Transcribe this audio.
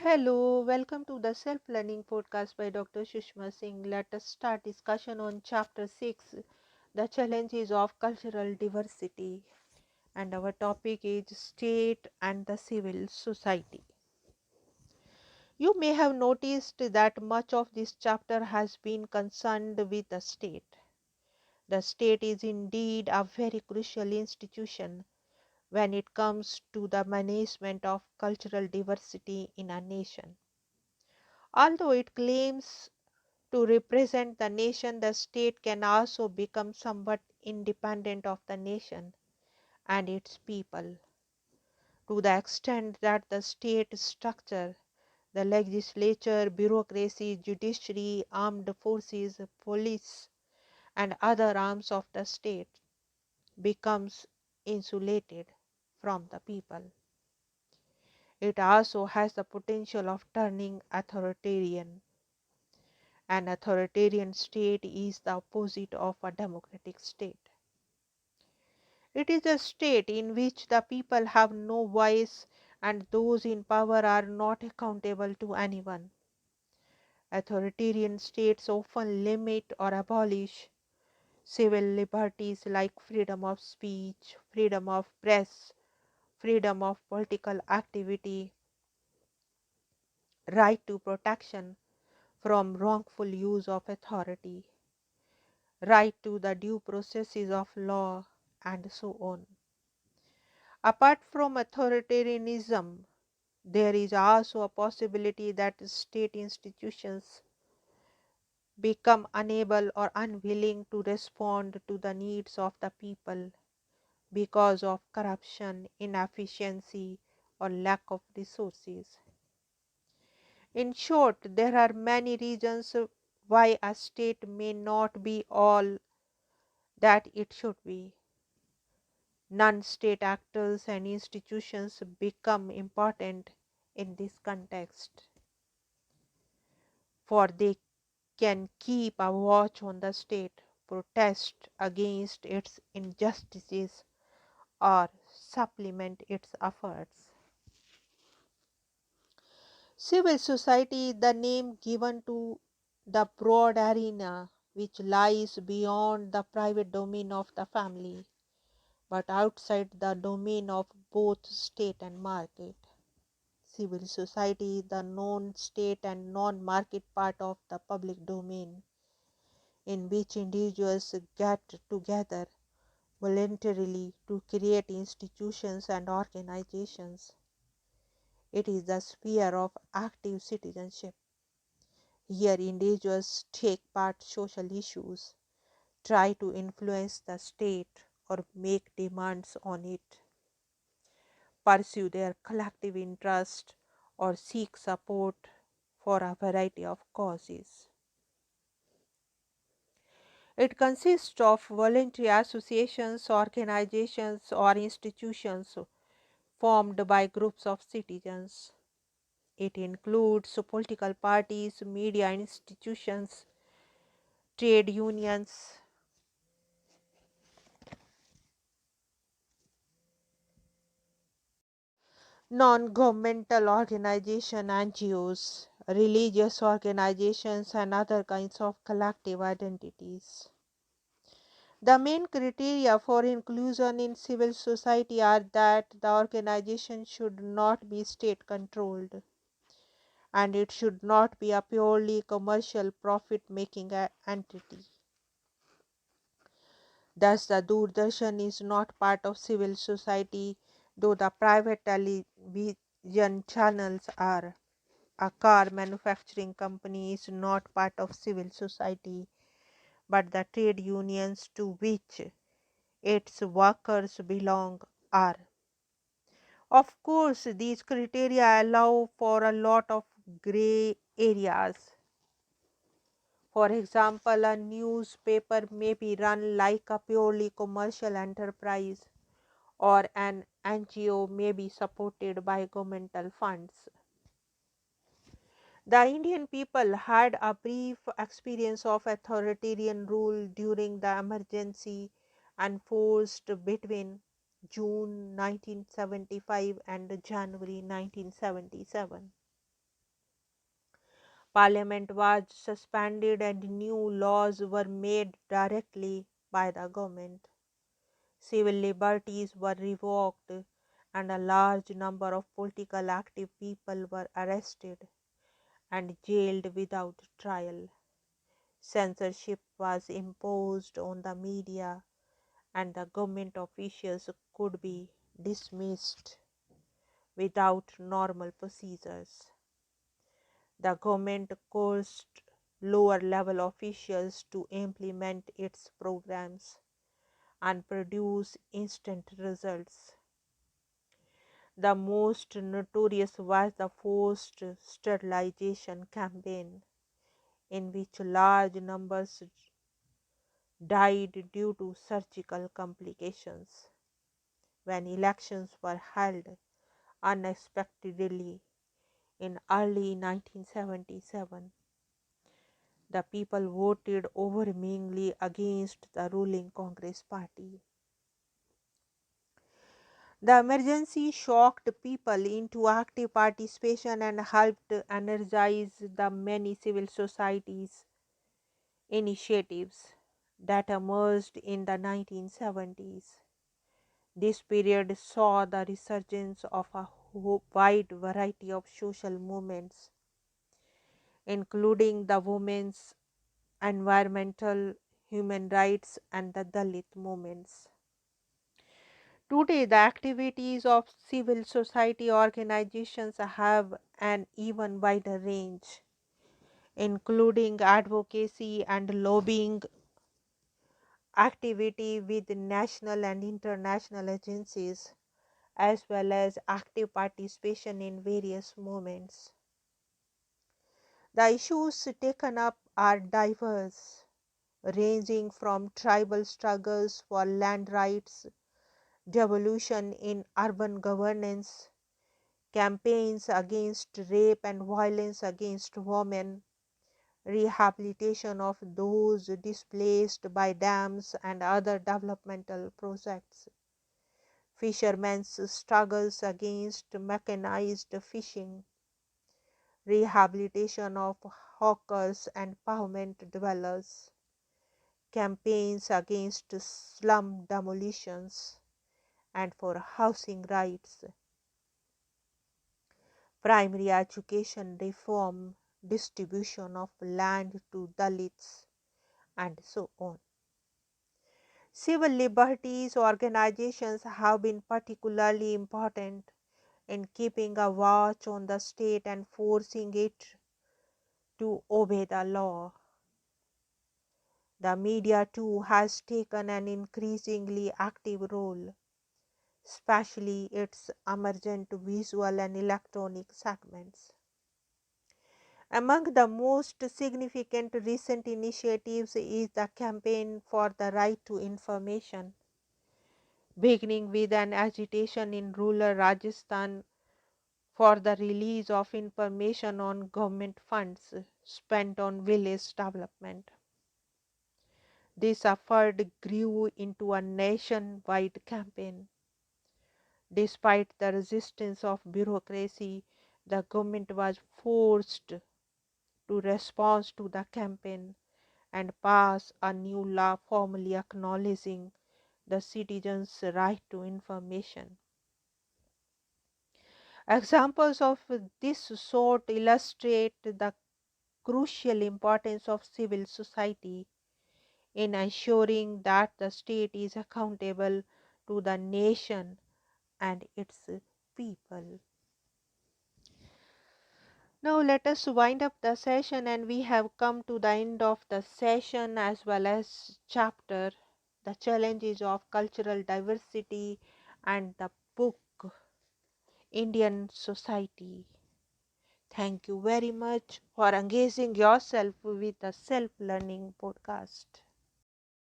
Hello, welcome to the Self Learning Podcast by Dr. Sushma Singh. Let us start discussion on Chapter 6, the challenges of cultural diversity. And our topic is State and the Civil Society. You may have noticed that much of this chapter has been concerned with the state. The state is indeed a very crucial institution when it comes to the management of cultural diversity in a nation. Although it claims to represent the nation, the state can also become somewhat independent of the nation and its people, to the extent that the state structure, the legislature, bureaucracy, judiciary, armed forces, police, and other arms of the state becomes insulated from the people. It also has the potential of turning authoritarian. An authoritarian state is the opposite of a democratic state. It is a state in which the people have no voice and those in power are not accountable to anyone. Authoritarian states often limit or abolish civil liberties like freedom of speech, freedom of press, freedom of political activity, right to protection from wrongful use of authority, right to the due processes of law, and so on. Apart from authoritarianism, there is also a possibility that state institutions become unable or unwilling to respond to the needs of the people because of corruption, inefficiency, or lack of resources. In short, there are many reasons why a state may not be all that it should be. Non-state actors and institutions become important in this context, for they can keep a watch on the state, protest against its injustices, or supplement its efforts. Civil society is the name given to the broad arena which lies beyond the private domain of the family, but outside the domain of both state and market. Civil society is the non-state and non-market part of the public domain in which individuals get together voluntarily to create institutions and organizations. It is the sphere of active citizenship. Here individuals take part in social issues, try to influence the state or make demands on it, pursue their collective interest, or seek support for a variety of causes. It consists of voluntary associations, organizations, or institutions formed by groups of citizens. It includes political parties, media institutions, trade unions, non-governmental organizations, NGOs, religious organizations, and other kinds of collective identities. The main criteria for inclusion in civil society are that the organization should not be state controlled and it should not be a purely commercial profit making entity. Thus, the Doordarshan is not part of civil society, though the private television channels are. A car manufacturing company is not part of civil society, but the trade unions to which its workers belong are. Of course, these criteria allow for a lot of gray areas. For example, a newspaper may be run like a purely commercial enterprise, or an NGO may be supported by governmental funds. The Indian people had a brief experience of authoritarian rule during the emergency enforced between June 1975 and January 1977. Parliament was suspended and new laws were made directly by the government. Civil liberties were revoked and a large number of political active people were arrested and jailed without trial. Censorship was imposed on the media and the government officials could be dismissed without normal procedures. The government coerced lower level officials to implement its programs and produce instant results. The most notorious was the forced sterilization campaign, in which large numbers died due to surgical complications. When elections were held unexpectedly in early 1977, the people voted overwhelmingly against the ruling Congress party. The emergency shocked people into active participation and helped energize the many civil societies initiatives that emerged in the 1970s. This period saw the resurgence of a wide variety of social movements, including the women's, environmental, human rights, and the Dalit movements. Today, the activities of civil society organizations have an even wider range, including advocacy and lobbying activity with national and international agencies, as well as active participation in various movements. The issues taken up are diverse, ranging from tribal struggles for land rights, devolution in urban governance, campaigns against rape and violence against women, rehabilitation of those displaced by dams and other developmental projects, fishermen's struggles against mechanized fishing, rehabilitation of hawkers and pavement dwellers, campaigns against slum demolitions and for housing rights, primary education reform, distribution of land to Dalits, and so on. Civil liberties organizations have been particularly important in keeping a watch on the state and forcing it to obey the law. The media too has taken an increasingly active role, especially its emergent visual and electronic segments. Among the most significant recent initiatives is the campaign for the right to information, beginning with an agitation in rural Rajasthan for the release of information on government funds spent on village development. This effort grew into a nationwide campaign. Despite the resistance of bureaucracy, the government was forced to respond to the campaign and pass a new law formally acknowledging the citizens' right to information. Examples of this sort illustrate the crucial importance of civil society in ensuring that the state is accountable to the nation and its people. Now, let us wind up the session, and we have come to the end of the session as well as chapter The Challenges of Cultural Diversity and the book Indian Society. Thank you very much for engaging yourself with the Self Learning Podcast.